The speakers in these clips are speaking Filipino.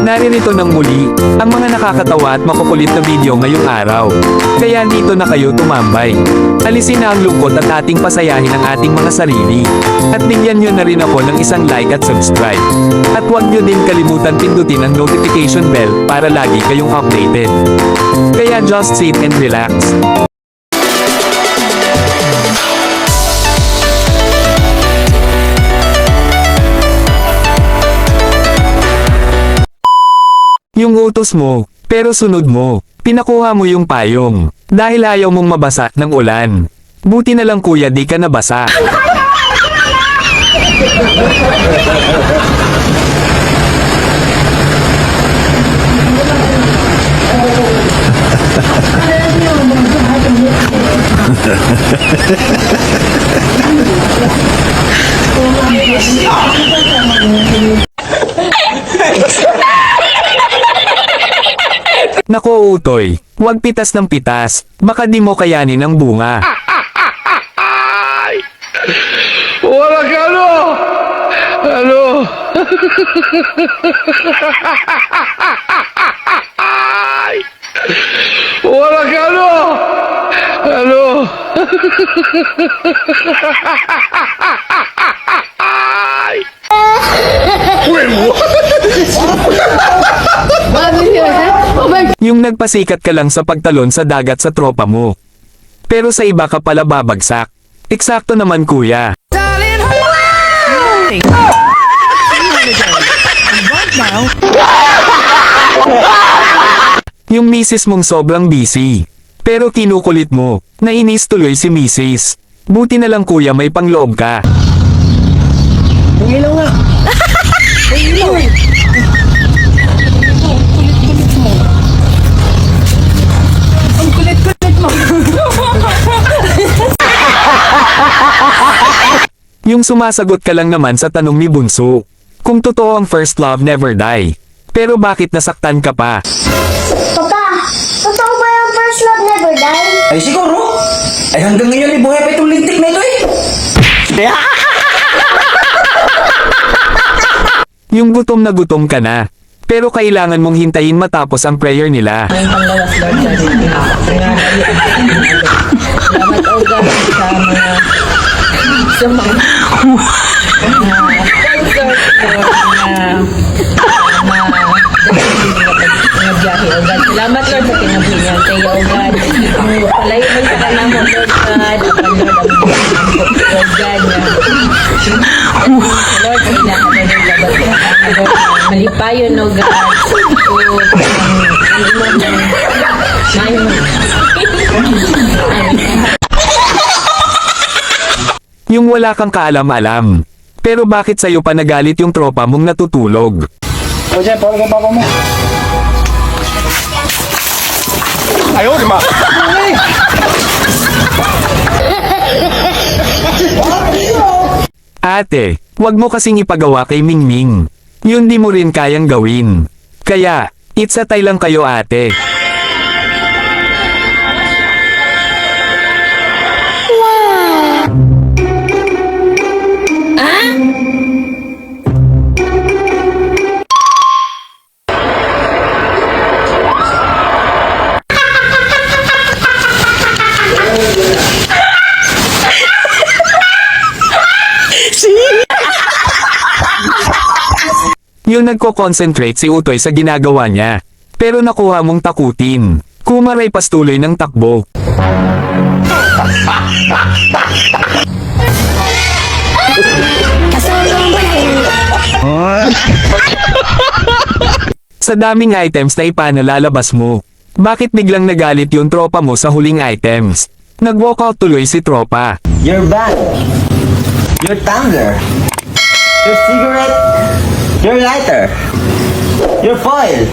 Naririto ng muli, ang mga nakakatawa at makukulit na video ngayong araw. Kaya dito na kayo tumambay. Alisin na ang lungkot at ating pasayahin ang ating mga sarili. At bigyan nyo na rin ako ng isang like at subscribe. At huwag nyo din kalimutan pindutin ang notification bell para lagi kayong updated. Kaya just sit and relax. Yung utos mo, pero sunod mo. Pinakuha mo yung payong. Dahil ayaw mong mabasa ng ulan. Buti na lang kuya di ka nabasa. Nako utoy, huwag pitas ng pitas, baka di mo kayanin ang bunga. Wala ka ano? Wala ka ano? Yung nagpasikat ka lang sa pagtalon sa dagat sa tropa mo. Pero sa iba ka pala babagsak. Eksakto naman kuya. Yung misis mong sobrang busy. Pero kinukulit mo, nainis tuloy si misis. Buti na lang kuya may pangloob ka. Ang ilaw nga. Ang ilaw. Ang kulit mo. Yung sumasagot ka lang naman sa tanong ni Bunso. Kung totoo ang first love never die. Pero bakit nasaktan ka pa? Papa, totoo ba yung first love never die? Ay siguro. Ay hanggang ngayon ay buhay pa itong lintik na ito eh. Yung gutom na gutom ka na. Pero kailangan mong hintayin matapos ang prayer nila. May panglawas Lord sa rin. Salamat o God sa mga sponsors na biyahe o God. Salamat Lord sa kinabuhian kayo o God. Palayo mo sa kanang mo Lord God. Apan Lord ang Lord God niya. Lord, kailangan mo Lord God. Malipayon o God. Yung wala kang kaalam-alam. Pero bakit sa'yo pa nagalit yung tropa mong natutulog? O dyan, pawag ang papa mo. Ayaw, di ma. Ate, wag mo kasing ipagawa kay Mingming. Yun di mo rin kayang gawin. Kaya, itsatay lang kayo ate. Yung nagko-concentrate si Utoy sa ginagawa niya. Pero nakuha mong takutin. Kumaray pastuloy ng takbo. Sa daming items na ipanalalabas mo. Bakit biglang nagalit yung tropa mo sa huling items? Nag-walkout tuloy si tropa. Your bag. Your tumbler. Your cigarette. Your lighter. Your foil.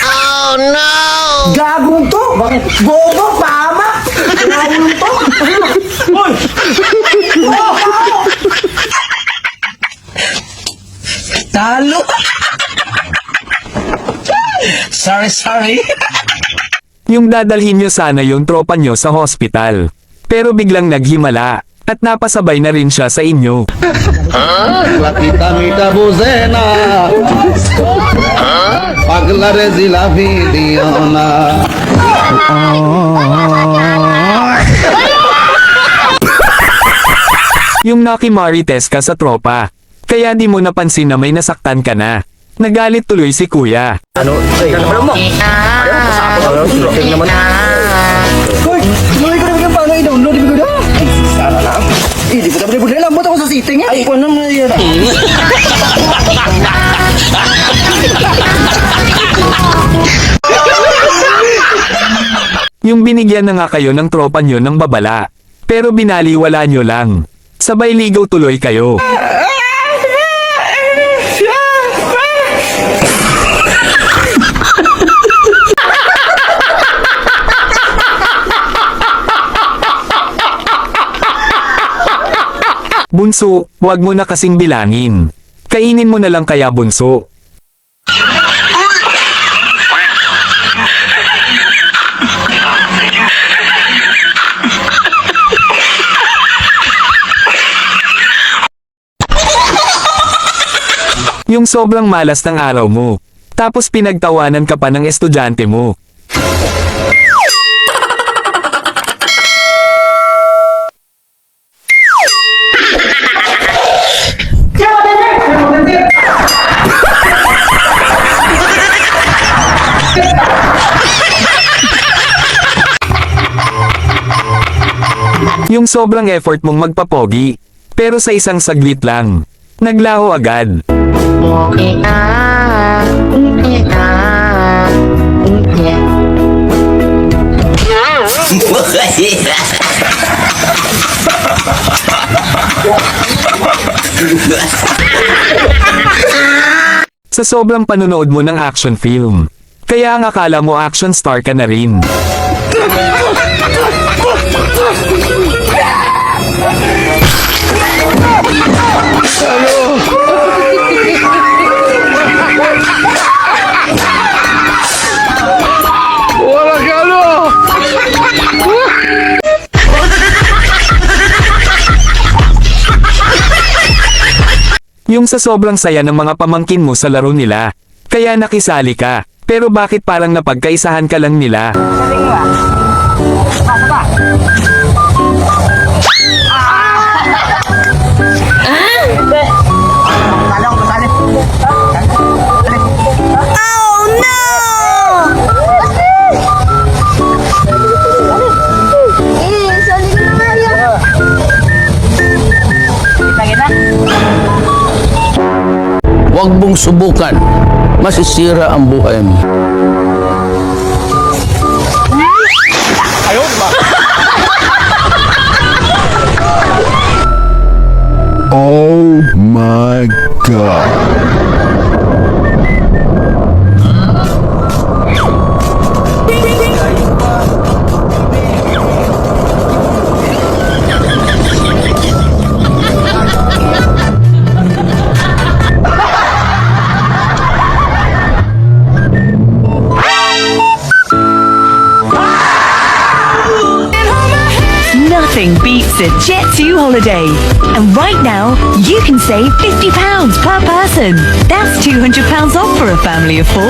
Oh no! Gagong to! Bakit? Bobo! Pahamak! Gagong to! Uy! Oh! Talo! Sorry. Yung dadalhin nyo sana yung tropa nyo sa hospital. Pero biglang naghimala. At napasabay na rin siya sa inyo. La quita buzena Pagla rezi la videona Yung nakimarites ka sa tropa. Kaya di mo napansin na may nasaktan ka na. Nagalit tuloy si kuya. Hoy, tuloy ko naman yung paano i-download. Di ko na. Sana lang. Di ko na budala. Lambot ako sa setting. Ay, ko naman yan. Yung binigyan na nga kayo ng tropa nyo ng babala. Pero binaliwala nyo lang. Sabay ligaw tuloy kayo. Bunso, wag mo na kasing bilangin. Kainin mo na lang kaya bunso. Yung sobrang malas ng araw mo. Tapos pinagtawanan ka pa ng estudyante mo. Yung sobrang effort mong magpapogi. Pero sa isang saglit lang. Naglaho agad. Sa sobrang panonood mo ng action film. Kaya ang akala mo action star ka na rin. Walang ano! Yung sa sobrang saya ng mga pamangkin mo sa laro nila. Kaya nakisali ka. Pero bakit parang napagkaisahan ka lang nila? Sali na nga yan. Huwag mong subukan. Masisira ang buhay mo. Oh my God. Nothing beats a Jet2 holiday. And right now, you can save £50 per person. That's £200 off for a family of 4.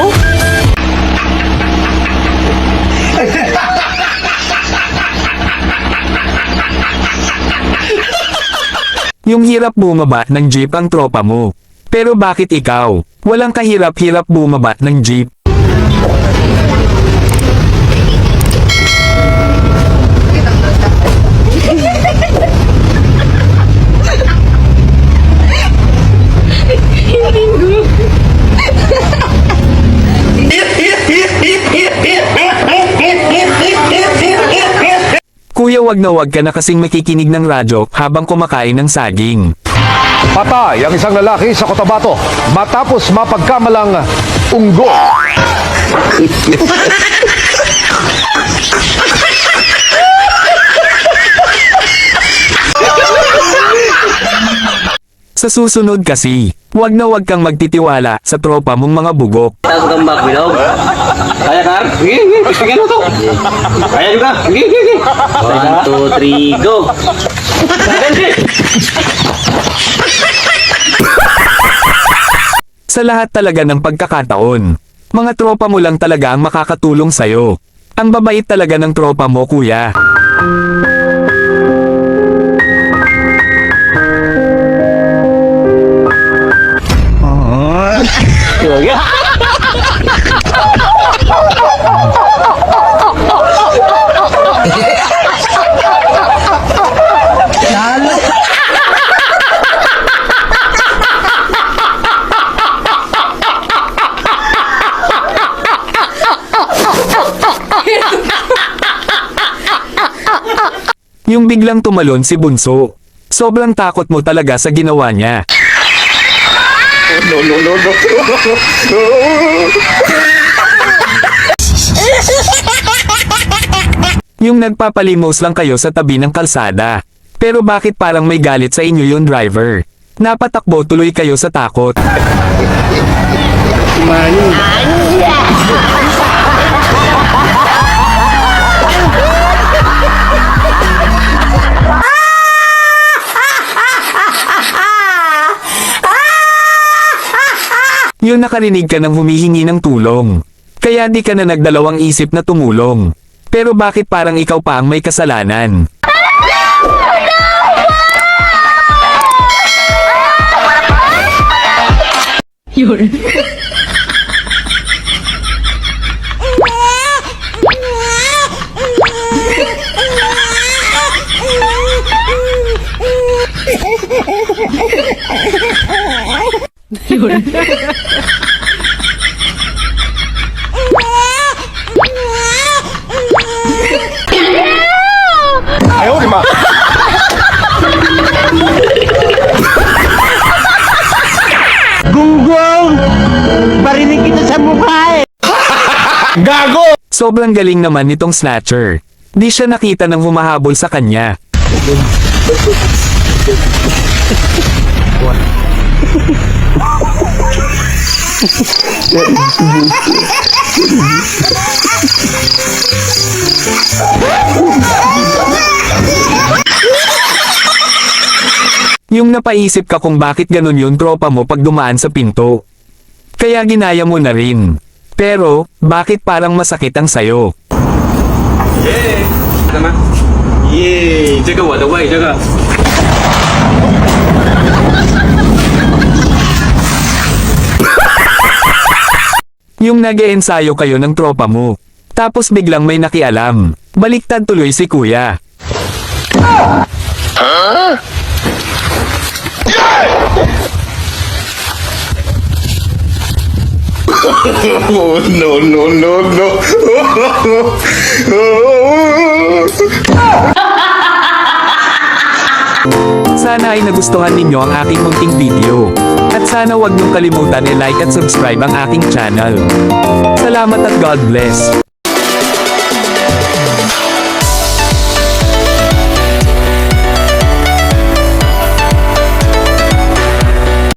Yung hirap bumaba ng jeep ang tropa mo. Pero bakit ikaw? Walang kahirap-hirap bumaba ng jeep. Kuya, wag na wag ka na kasing makikinig ng radyo habang kumakain ng saging. Patay ang isang lalaki sa Cotabato matapos mapagkamalang unggo. Sa susunod kasi, wag na wag kang magtitiwala sa tropa mong mga bugok. Taas gambak, bilog. Kaya, Kar? Sige, sige, sige to. Kaya juga. Sige, sige. 1, 2, 3, go. Sa lahat talaga ng pagkakataon, mga tropa mo lang talaga ang makakatulong sa'yo. Ang babait talaga ng tropa mo, kuya. Yung biglang tumalon si Bunso. Sobrang takot mo talaga sa ginawa niya. Yung nagpapalimos lang kayo sa tabi ng kalsada. Pero bakit parang may galit sa inyo yung driver? Napatakbo tuloy kayo sa takot. Yun nakarinig ka ng humihingi ng tulong. Kaya di ka na nagdalawang isip na tumulong. Pero bakit parang ikaw pa ang may kasalanan? Yun. Yun. Gunggong! Barinig kita sa mukha eh! Sobrang galing naman nitong snatcher. Di siya nakita ng humahabol sa kanya. Yung napaisip ka kung bakit ganun yung tropa mo pag dumaan sa pinto. Kaya ginaya mo na rin. Pero, bakit parang masakit ang sayo? Yung nag-eensayo kayo ng tropa mo. Tapos biglang may nakialam. Baliktad tuloy si kuya. Sana ay nagustuhan ninyo ang aking munting video. At sana wag niyong kalimutan i-like at subscribe ang aking channel. Salamat at God bless.